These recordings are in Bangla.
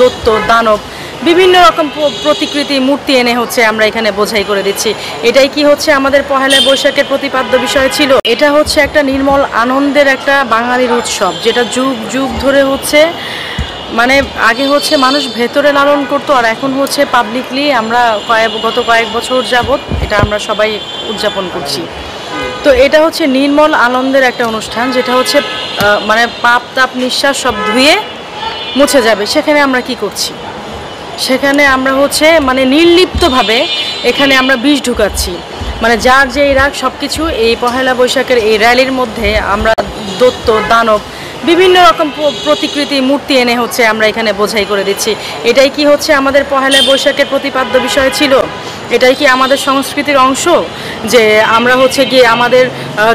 দৈত্য দানব বিভিন্ন রকম প্রতিকৃতি মূর্তি এনে হচ্ছে আমরা এখানে বোঝাই করে দিচ্ছি। এটাই কি হচ্ছে আমাদের পহেলা বৈশাখের প্রতিপাদ্য বিষয় ছিল। এটা হচ্ছে একটা নির্মল আনন্দের একটা বাঙালির উৎসব, যেটা যুগ যুগ ধরে হচ্ছে মানে আগে হচ্ছে মানুষ ভেতরে লালন করতো, আর এখন হচ্ছে পাবলিকলি আমরা গত কয়েক বছর যাবত এটা আমরা সবাই উদযাপন করছি। তো এটা হচ্ছে নির্মল আনন্দের একটা অনুষ্ঠান, যেটা হচ্ছে মানে পাপ তাপ নিঃশ্বাস সব ধুয়ে মুছে যাবে। সেখানে আমরা কি করছি? সেখানে আমরা হচ্ছে মানে নির্লিপ্তভাবে এখানে আমরা বিষ ঢুকাচ্ছি। মানে যার যেই রাগ সব কিছু এই পহেলা বৈশাখের এই র্যালির মধ্যে আমরা দৈত্য দানব বিভিন্ন রকম প্রতিকৃতি মূর্তি এনে হচ্ছে আমরা এখানে বোঝাই করে দিচ্ছি। এটাই কি হচ্ছে আমাদের পহেলা বৈশাখের প্রতিপাদ্য বিষয় ছিল? এটাই কি আমাদের সংস্কৃতির অংশ যে আমরা হচ্ছে গিয়ে আমাদের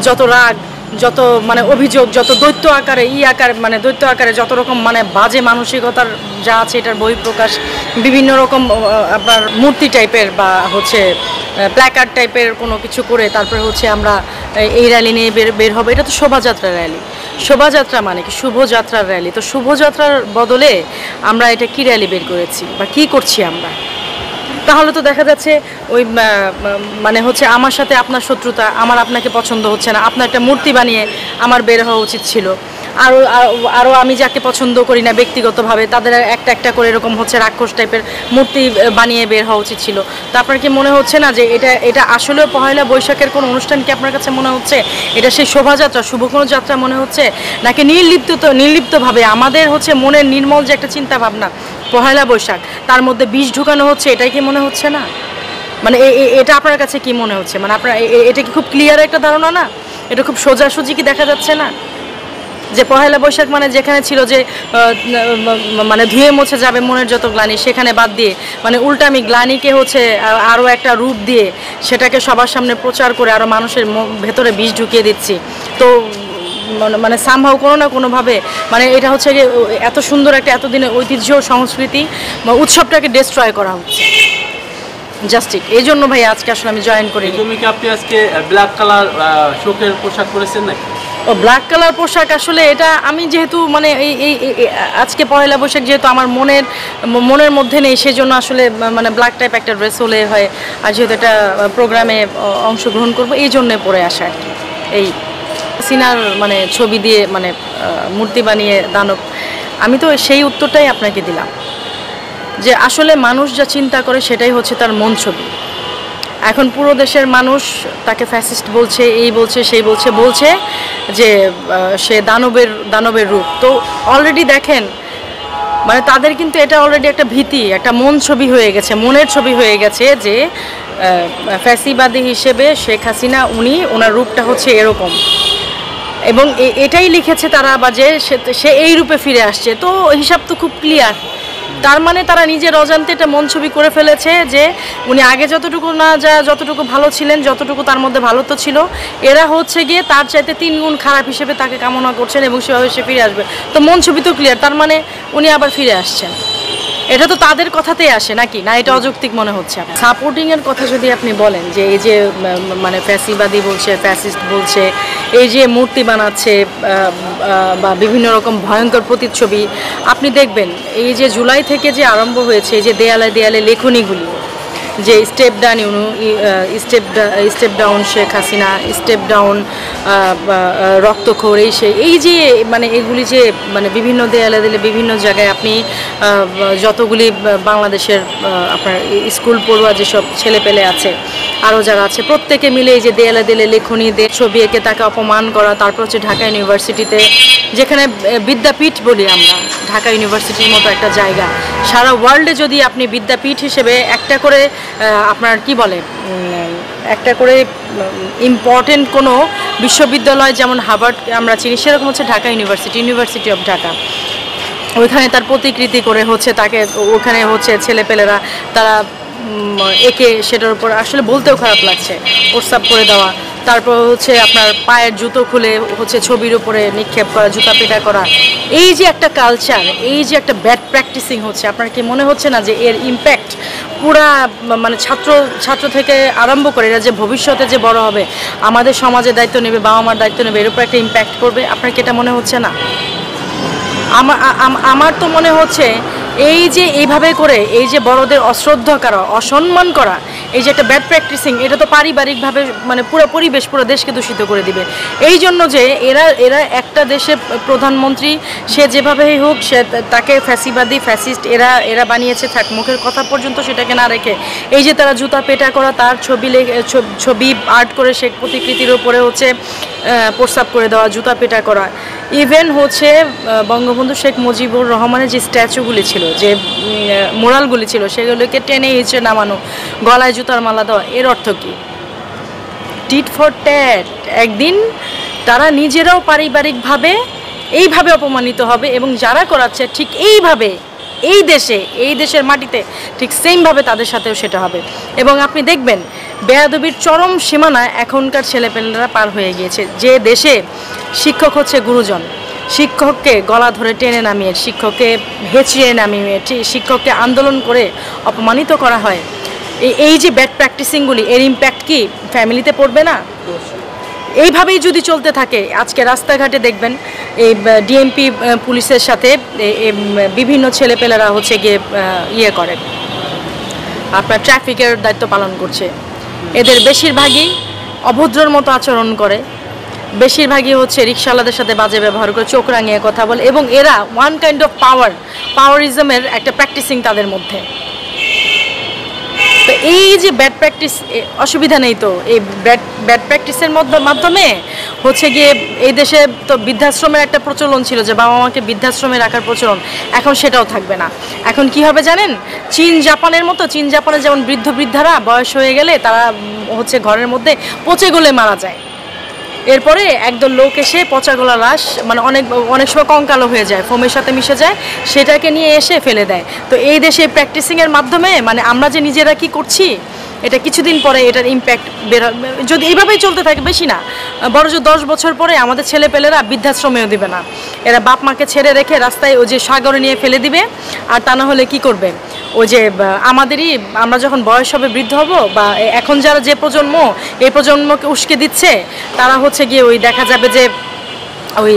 যত রাগ, যত মানে অভিযোগ, যত দৈত্য আকারে মানে দৈত্য আকারে যত রকম মানে বাজে মানসিকতার যা আছে এটার বহিঃপ্রকাশ বিভিন্ন রকম আপনার মূর্তি টাইপের বা হচ্ছে প্ল্যাকার্ড টাইপের কোনো কিছু করে তারপরে হচ্ছে আমরা এই র্যালি নিয়ে বের হবে। এটা তো শোভাযাত্রা র্যালি। শোভাযাত্রা মানে কি? শুভযাত্রার র্যালি। তো শুভযাত্রার বদলে আমরা এটা কি র্যালি বের করেছি বা কি করছি আমরা? তাহলে তো দেখা যাচ্ছে ওই মানে হচ্ছে আমার সাথে আপনার শত্রুতা, আমার আপনাকে পছন্দ হচ্ছে না, আপনার একটা মূর্তি বানিয়ে আমার বের হওয়া উচিত ছিল। আরও আমি যাকে পছন্দ করি না ব্যক্তিগতভাবে তাদের একটা একটা করে এরকম হচ্ছে রাক্ষস টাইপের মূর্তি বানিয়ে বের হওয়া উচিত ছিল। তো আপনার কি মনে হচ্ছে না যে এটা আসলেও পহেলা বৈশাখের কোনো অনুষ্ঠান কি আপনার কাছে মনে হচ্ছে? এটা সেই শোভাযাত্রা, শুভ কোনো যাত্রা মনে হচ্ছে? নাকি নির্লিপ্তভাবে আমাদের হচ্ছে মনের নির্মল যে একটা চিন্তা ভাবনা পহেলা বৈশাখ, তার মধ্যে বিষ ঢুকানো হচ্ছে? এটাই কি মনে হচ্ছে না? মানে এটা আপনার কাছে কি মনে হচ্ছে? মানে আপনার এটা কি খুব ক্লিয়ার একটা ধারণা না? এটা খুব সোজাসুজি কি দেখা যাচ্ছে না যে পহেলা বৈশাখ মানে যেখানে ছিল যে মানে ধুয়ে মুছে যাবে মনের যত গ্লানি, সেখানে বাদ দিয়ে মানে উল্টা আমি গ্লানিকে হচ্ছে আরও একটা রূপ দিয়ে সেটাকে সবার সামনে প্রচার করে আরও মানুষের ভেতরে বিষ ঢুকিয়ে দিচ্ছি। তো মানে সামহাও কোনো না কোনোভাবে মানে এটা হচ্ছে যে এত সুন্দর একটা এতদিনের ঐতিহ্য সংস্কৃতি বা উৎসবটাকে ডিস্ট্রয় করা হচ্ছে। জাস্টিক এই জন্য ভাই আজকে আসলে আমি জয়েন করি। তুমি কি আপনি আজকে ব্ল্যাক কালার শোকের পোশাক পরেছেন নাকি? ও ব্ল্যাক কালার পোশাক আসলে এটা আমি যেহেতু মানে এই আজকে পহেলা বৈশাখ যেহেতু আমার মনের মধ্যে নেই, সেজন্য আসলে মানে ব্ল্যাক টাইপ একটা ড্রেস হলে হয়, আর যেহেতু একটা প্রোগ্রামে অংশগ্রহণ করবো এই জন্যে পরে আসা আর কি। এই সিনার মানে ছবি দিয়ে মানে মূর্তি বানিয়ে দানব, আমি তো সেই উত্তরটাই আপনাকে দিলাম যে আসলে মানুষ যা চিন্তা করে সেটাই হচ্ছে তার মন ছবি। এখন পুরো দেশের মানুষ তাকে ফ্যাসিস্ট বলছে, এই বলছে সেই বলছে যে সে দানবের রূপ। তো অলরেডি দেখেন মানে তাদের কিন্তু এটা অলরেডি একটা ভীতি, একটা মন ছবি হয়ে গেছে, মনের ছবি হয়ে গেছে যে ফ্যাসিবাদী হিসেবে শেখ হাসিনা ওনার রূপটা হচ্ছে এরকম, এবং এটাই লিখেছে তারা বা যে সে এই রূপে ফিরে আসছে। তো হিসাব তো খুব ক্লিয়ার। তার মানে তারা নিজের অজান্তে এটা মন ছবি করে ফেলেছে যে উনি আগে যতটুকু ভালো ছিলেন, যতটুকু তার মধ্যে ভালো তো ছিল, এরা হচ্ছে গিয়ে তার চাইতে 3 গুণ খারাপ হিসেবে তাকে কামনা করছেন এবং সেভাবে সে ফিরে আসবে। তো মন ছবি তো ক্লিয়ার, তার মানে উনি আবার ফিরে আসছেন। এটা তো তাদের কথাতেই আসে নাকি না? এটা অযৌক্তিক মনে হচ্ছে। সাপোর্টিংয়ের কথা যদি আপনি বলেন যে এই যে মানে ফ্যাসিবাদী বলছে, ফ্যাসিস্ট বলছে, এই যে মূর্তি বানাচ্ছে বা বিভিন্ন রকম ভয়ঙ্কর প্রতিচ্ছবি, আপনি দেখবেন এই যে জুলাই থেকে যে আরম্ভ হয়েছে এই যে দেয়ালে দেয়ালে লেখনীগুলি, যে step down Sheikh Hasina, step down রক্তখোর, এই যে মানে এগুলি যে মানে বিভিন্ন দেয়ালে দিলে বিভিন্ন জায়গায় আপনি যতগুলি বাংলাদেশের আপনার স্কুল পড়ুয়া যেসব ছেলেপেলে আছে আরও যারা আছে প্রত্যেকে মিলে এই যে দেয়ালে দিলে লেখনী দিয়ে ছবি এঁকে তাকে অপমান করা। তারপর হচ্ছে ঢাকা ইউনিভার্সিটিতে, যেখানে বিদ্যাপীঠ বলি আমরা, ঢাকা ইউনিভার্সিটির মতো একটা জায়গা, সারা ওয়ার্ল্ডে যদি আপনি বিদ্যাপীঠ হিসেবে একটা করে আপনার কি বলে একটা করে ইম্পর্টেন্ট কোনো বিশ্ববিদ্যালয় যেমন হার্ভার্ড আমরা চিনি, সেরকম হচ্ছে ঢাকা ইউনিভার্সিটি অফ ঢাকা। ওইখানে তার প্রতিকৃতি করে হচ্ছে তাকে ওখানে হচ্ছে ছেলেপেলেরা তারা একে সেটার উপর আসলে বলতেও খারাপ লাগছে প্রস্তাব করে দেওয়া। তারপর হচ্ছে আপনার পায়ের জুতো খুলে হচ্ছে ছবির উপরে নিক্ষেপ করা, জুতা পেটা করা, এই যে একটা কালচার, এই যে একটা ব্যাড প্র্যাকটিসিং হচ্ছে, আপনার কি মনে হচ্ছে না যে এর ইম্প্যাক্ট পুরা মানে ছাত্র থেকে আরম্ভ করে এরা যে ভবিষ্যতে যে বড় হবে, আমাদের সমাজের দায়িত্ব নেবে, বাবা মার দায়িত্ব নেবে, এর উপর একটা ইম্প্যাক্ট করবে? আপনার কি এটা মনে হচ্ছে না? আমার তো মনে হচ্ছে এই যে এইভাবে করে এই যে বড়দের অশ্রদ্ধা করা, অসম্মান করা, এই যে একটা ব্যাড প্র্যাকটিসিং, এটা তো পারিবারিকভাবে মানে পুরো পরিবেশ, পুরো দেশকে দূষিত করে দিবে। এই জন্য যে এরা একটা দেশের প্রধানমন্ত্রী, সে যেভাবেই হোক, সে তাকে ফ্যাসিবাদী, ফ্যাসিস্ট এরা বানিয়েছে, থাক মুখের কথা পর্যন্ত সেটাকে না রেখে এই যে তারা জুতা পেটা করা, তার ছবি আর্ট করে সে প্রতিকৃতির উপরে হচ্ছে প্রস্তাব করে দেওয়া, জুতা পেটা করা। ইভেন হচ্ছে বঙ্গবন্ধু শেখ মুজিবুর রহমানের যে স্ট্যাচুগুলি ছিল, যে মোরালগুলি ছিল, সেগুলোকে টেনে হিঁচড়ে নামানো, গলায় জুতার মালা দেওয়া। এর অর্থ কী? Tit for tat. একদিন তারা নিজেরাও পারিবারিকভাবে এইভাবে অপমানিত হবে, এবং যারা করাচ্ছে ঠিক এইভাবে এই দেশের মাটিতে ঠিক সেমভাবে তাদের সাথেও সেটা হবে। এবং আপনি দেখবেন বেয়াদবির চরম সীমানা এখনকার ছেলেপেলেরা পার হয়ে গিয়েছে। যে দেশে শিক্ষক হচ্ছে গুরুজন, শিক্ষককে গলা ধরে টেনে নামিয়ে, শিক্ষককে হেঁচড়িয়ে নামিয়ে, শিক্ষককে আন্দোলন করে অপমানিত করা হয়, এই যে ব্যাড প্র্যাকটিসিংগুলি, এর ইম্প্যাক্ট কি ফ্যামিলিতে পড়বে না? এইভাবেই যদি চলতে থাকে, আজকে রাস্তাঘাটে দেখবেন এই ডিএমপি পুলিশের সাথে বিভিন্ন ছেলেপেলেরা হচ্ছে গিয়ে ইয়ে করে, আপনার ট্রাফিকের দায়িত্ব পালন করছে। এদের বেশিরভাগই অভদ্রর মতো আচরণ করে, বেশিরভাগই হচ্ছে রিক্সাওয়ালাদের সাথে বাজে ব্যবহার করে, চোখ রাঙিয়ে কথা বলে, এবং এরা ওয়ান কাইন্ড অফ পাওয়ারিজমের একটা প্র্যাকটিসিং তাদের মধ্যে। তো এই যে ব্যাড প্র্যাকটিস, অসুবিধা নেই তো, এই ব্যাড প্র্যাকটিসের মাধ্যমে হচ্ছে গিয়ে এই দেশে তো বৃদ্ধাশ্রমের একটা প্রচলন ছিল, যে বাবা মাকে বৃদ্ধাশ্রমে রাখার প্রচলন, এখন সেটাও থাকবে না। এখন কি হবে জানেন? চীন জাপানের মতো, চীন জাপানে যেমন বৃদ্ধারা বয়স হয়ে গেলে তারা হচ্ছে ঘরের মধ্যে পচে গলে মারা যায়, এরপরে একদল লোক এসে পচাগোলা লাশ, মানে অনেক সময় কঙ্কালো হয়ে যায়, ফোমের সাথে মিশে যায়, সেটাকে নিয়ে এসে ফেলে দেয়। তো এই দেশে প্র্যাকটিসিংয়ের মাধ্যমে মানে আমরা যে নিজেরা কি করছি, এটা কিছুদিন পরে এটার ইম্প্যাক্ট যদি এইভাবেই চলতে থাকে, বেশি না বড় যে 10 বছর পরে আমাদের ছেলেপেলেরা বৃদ্ধাশ্রমেও দিবে না, এরা বাপ মাকে ছেড়ে রেখে রাস্তায় ওই যে সাগরে নিয়ে ফেলে দিবে। আর তা না হলে কি করবে, ওই যে আমরা যখন বয়স হবে, বৃদ্ধ হব, বা এখন যারা যে প্রজন্ম, এই প্রজন্মকে উস্কে দিচ্ছে, তারা হচ্ছে গিয়ে ওই দেখা যাবে যে ওই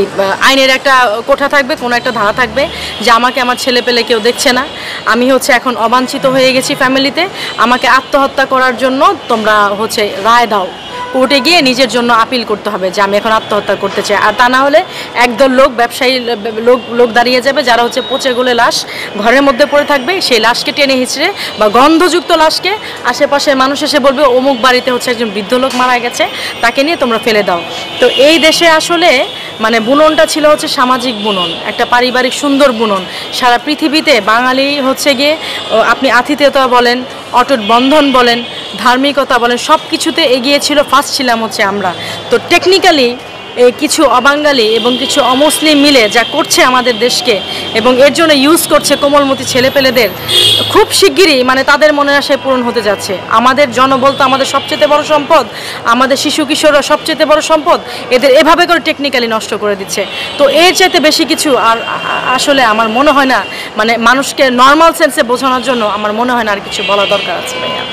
আইনের একটা কোঠা থাকবে, কোনো একটা ধারা থাকবে যে আমাকে আমার ছেলে পেলে কেউ দেখছে না, আমি হচ্ছে এখন অবাঞ্ছিত হয়ে গেছি ফ্যামিলিতে, আমাকে আত্মহত্যা করার জন্য তোমরা হচ্ছে রায় দাও। কোর্টে গিয়ে নিজের জন্য আপিল করতে হবে যে আমি এখন আত্মহত্যা করতে চাই। আর তা না হলে একদল ব্যবসায়ী লোক দাঁড়িয়ে যাবে, যারা হচ্ছে পচে গলে লাশ ঘরের মধ্যে পড়ে থাকবে, সেই লাশকে টেনে হিঁচড়ে বা গন্ধযুক্ত লাশকে আশেপাশের মানুষ এসে বলবে অমুক বাড়িতে হচ্ছে একজন বৃদ্ধ লোক মারা গেছে, তাকে নিয়ে তোমরা ফেলে দাও। তো এই দেশে আসলে মানে বুননটা ছিল হচ্ছে সামাজিক বুনন, একটা পারিবারিক সুন্দর বুনন। সারা পৃথিবীতে বাঙালি হচ্ছে গিয়ে আপনি আতিথেয়তা বলেন, অটুট বন্ধন বলেন, ধার্মিকতা বলেন, সব কিছুতে এগিয়ে ছিল, ফার্স্ট ছিলাম হচ্ছে আমরা। তো টেকনিক্যালি এই কিছু অবাঙালি এবং কিছু অমুসলিম মিলে যা করছে আমাদের দেশকে, এবং এর জন্য ইউজ করছে কোমলমতি ছেলেপেলেদের, খুব শিগগিরই মানে তাদের মনের আশায় পূরণ হতে যাচ্ছে। আমাদের জনবল তো আমাদের সবচেয়ে বড় সম্পদ, আমাদের শিশু কিশোররা সবচেয়ে বড় সম্পদ, এদের এভাবে করে টেকনিক্যালি নষ্ট করে দিচ্ছে। তো এর চাইতে বেশি কিছু আর আসলে আমার মনে হয় না, মানে মানুষকে নর্মাল সেন্সে বোঝানোর জন্য আমার মনে হয় না আর কিছু বলা দরকার আছে ভাইয়া।